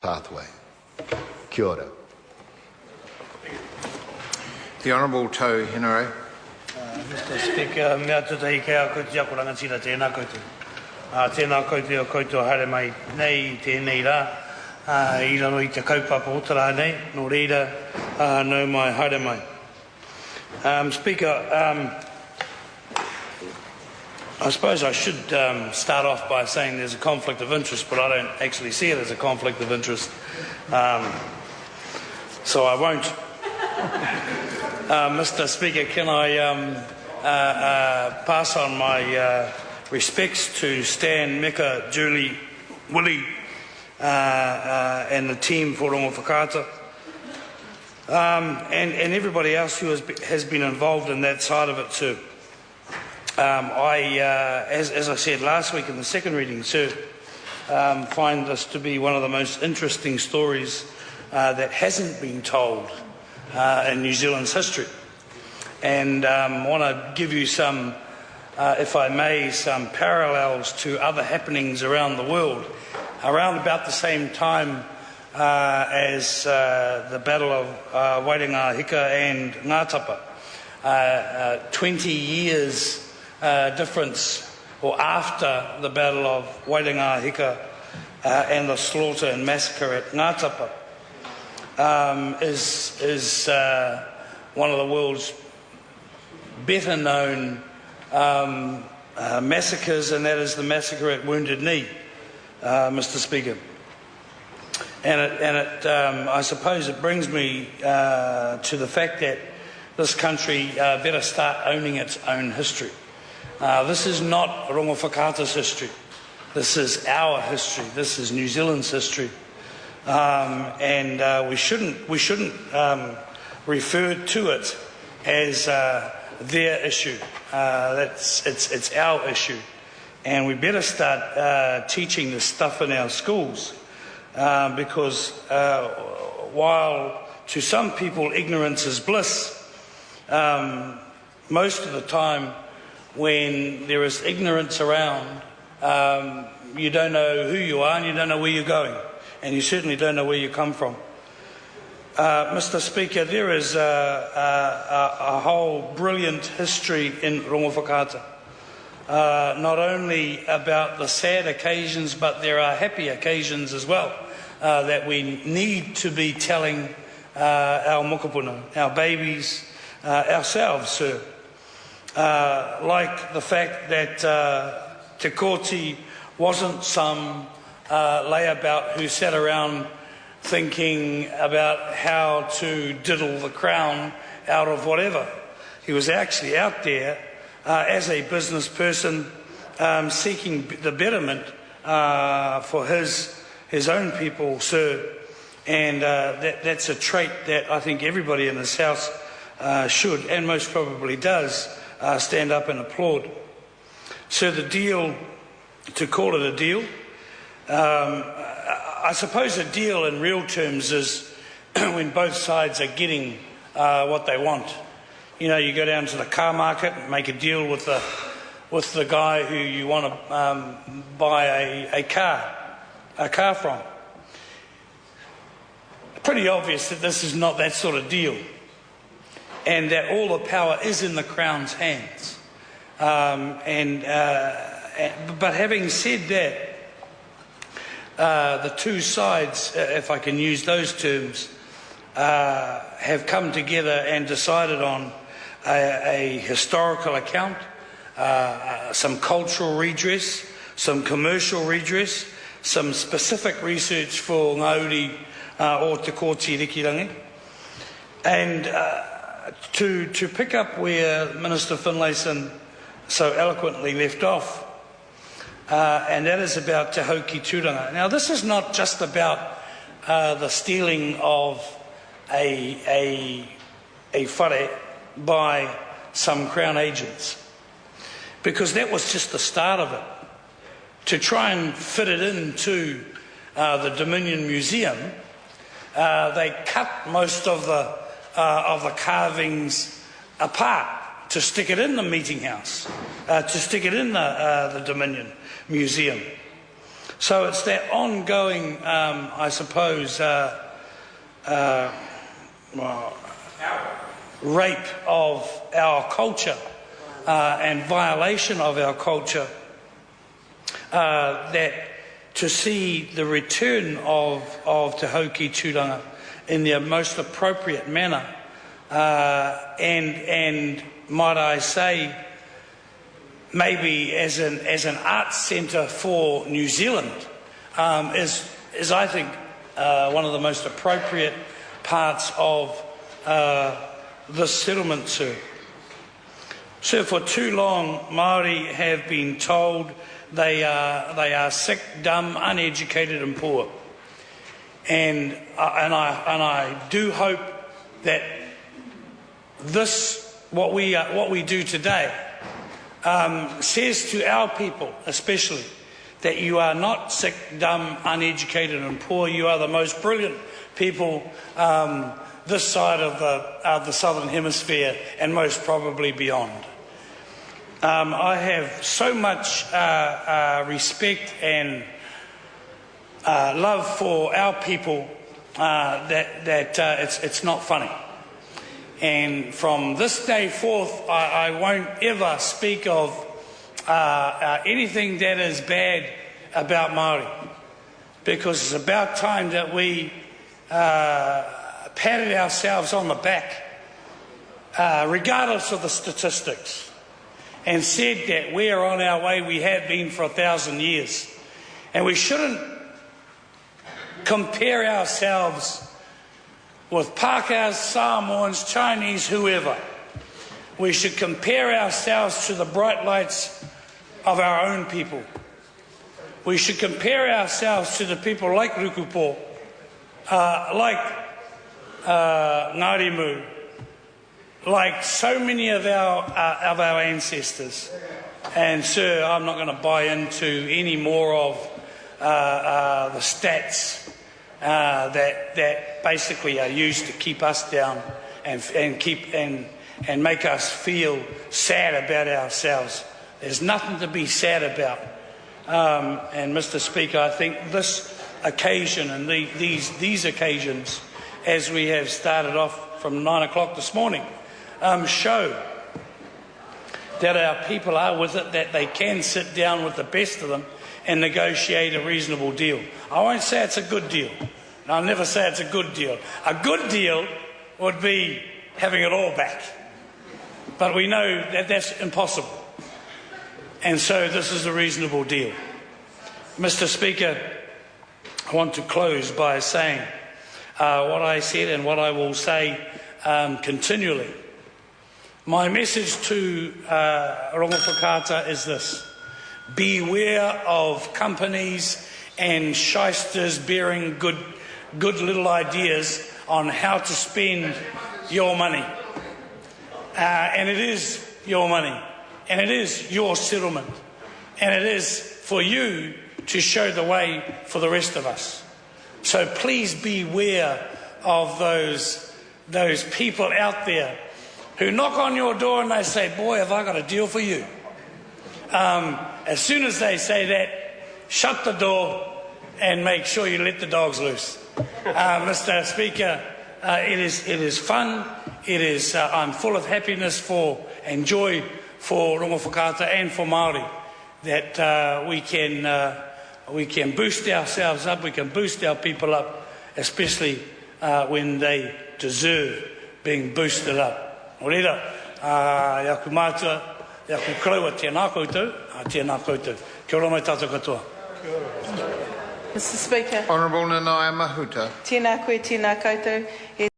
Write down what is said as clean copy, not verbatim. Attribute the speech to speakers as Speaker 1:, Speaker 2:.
Speaker 1: pathway. Kia ora.
Speaker 2: The Honourable Tau Henare.
Speaker 3: Mr. Speaker, mea tutahi kea koutu ako rangatira tēnā koutu. Tēnā koutu o koutu haere mai nei tēnei rā. I raro I te kaupapa otara nei, no reira no mai haere mai. Speaker, I suppose I should start off by saying there's a conflict of interest, but I don't actually see it as a conflict of interest, so I won't. Mr. Speaker, can I pass on my respects to Stan, Mika, Julie, Willie, and the team for Rongowhakaata, and everybody else who has been involved in that side of it too. As I said last week in the second reading, sir, find this to be one of the most interesting stories that hasn't been told in New Zealand's history. And I want to give you some, if I may, some parallels to other happenings around the world, around about the same time as the Battle of Waitingahika and Ngātapa. 20 years difference, or after the Battle of Waitingahika and the slaughter and massacre at Ngātapa, is one of the world's better known massacres, and that is the massacre at Wounded Knee, Mr. Speaker. And I suppose it brings me to the fact that this country better start owning its own history. This is not Rongowhakaata's history. This is our history. This is New Zealand's history, and we shouldn't refer to it as their issue. It's our issue, and we better start teaching this stuff in our schools, because while to some people ignorance is bliss, most of the time when there is ignorance around, you don't know who you are and you don't know where you're going, and you certainly don't know where you come from. Mr. Speaker, there is a whole brilliant history in Rongowhakaata, not only about the sad occasions, but there are happy occasions as well that we need to be telling our mokopuna, our babies, ourselves, sir. Like the fact that Te Kōti wasn't some layabout who sat around thinking about how to diddle the crown out of whatever. He was actually out there as a business person, seeking the betterment for his own people, sir. And that's a trait that I think everybody in this House should, and most probably does, stand up and applaud. So the deal, to call it a deal, I suppose a deal in real terms is when both sides are getting what they want. You know, you go down to the car market and make a deal with the guy who you want to buy a car from. Pretty obvious that this is not that sort of deal, and that all the power is in the Crown's hands. But having said that, the two sides, if I can use those terms, have come together and decided on a historical account, some cultural redress, some commercial redress, some specific research for Ngāuri o Te Kōti Rikirangi. And to pick up where Minister Finlayson so eloquently left off, and that is about Te Hauki Tūranga. Now, this is not just about the stealing of a whare by some Crown agents, because that was just the start of it. To try and fit it into the Dominion Museum, they cut most of the carvings apart to stick it in the meeting house, to stick it in the Dominion Museum. So it's that ongoing, I suppose, rape of our culture and violation of our culture, that to see the return of Te Hauki Tūranga in the most appropriate manner, and might I say, maybe as an arts centre for New Zealand, is I think one of the most appropriate parts of this settlement, sir. Sir, for too long, Māori have been told they are sick, dumb, uneducated and poor. And I do hope that this, what we do today, says to our people especially, that you are not sick, dumb, uneducated and poor. You are the most brilliant people this side of the Southern Hemisphere and most probably beyond. I have so much respect and love for our people that it's not funny. And from this day forth, I won't ever speak of anything that is bad about Māori, because it's about time that we patted ourselves on the back, regardless of the statistics, and said that we are on our way, we have been for 1,000 years. And we shouldn't compare ourselves with Pākehās, Samoans, Chinese, whoever. We should compare ourselves to the bright lights of our own people. We should compare ourselves to the people like Rukupo, like Ngārimu, like so many of our ancestors. And sir, I'm not going to buy into any more of the stats that basically are used to keep us down and make us feel sad about ourselves. There's nothing to be sad about. And Mr. Speaker, I think this occasion and these occasions, as we have started off from 9 o'clock this morning, show that our people are with it, that they can sit down with the best of them and negotiate a reasonable deal. I won't say it's a good deal. I'll never say it's a good deal. A good deal would be having it all back. But we know that that's impossible. And so this is a reasonable deal. Mr. Speaker, I want to close by saying what I said and what I will say continually. My message to Rongowhakaata is this: beware of companies and shysters bearing good little ideas on how to spend your money. And it is your money, and it is your settlement, and it is for you to show the way for the rest of us. So please beware of those people out there who knock on your door and they say, boy, have I got a deal for you. As soon as they say that, shut the door and make sure you let the dogs loose. Mr. Speaker, it is fun. It is. I'm full of happiness and joy for Rongowhakaata and for Māori that we can boost ourselves up. We can boost our people up, especially when they deserve being boosted up. O reira, yaku mātua, yaku kraua tēnā koutou, kia ora mai tātou katoa.
Speaker 4: Mr. Speaker.
Speaker 2: Honourable Nanaia Mahuta.
Speaker 4: Tēnā koe, tēnā koutou.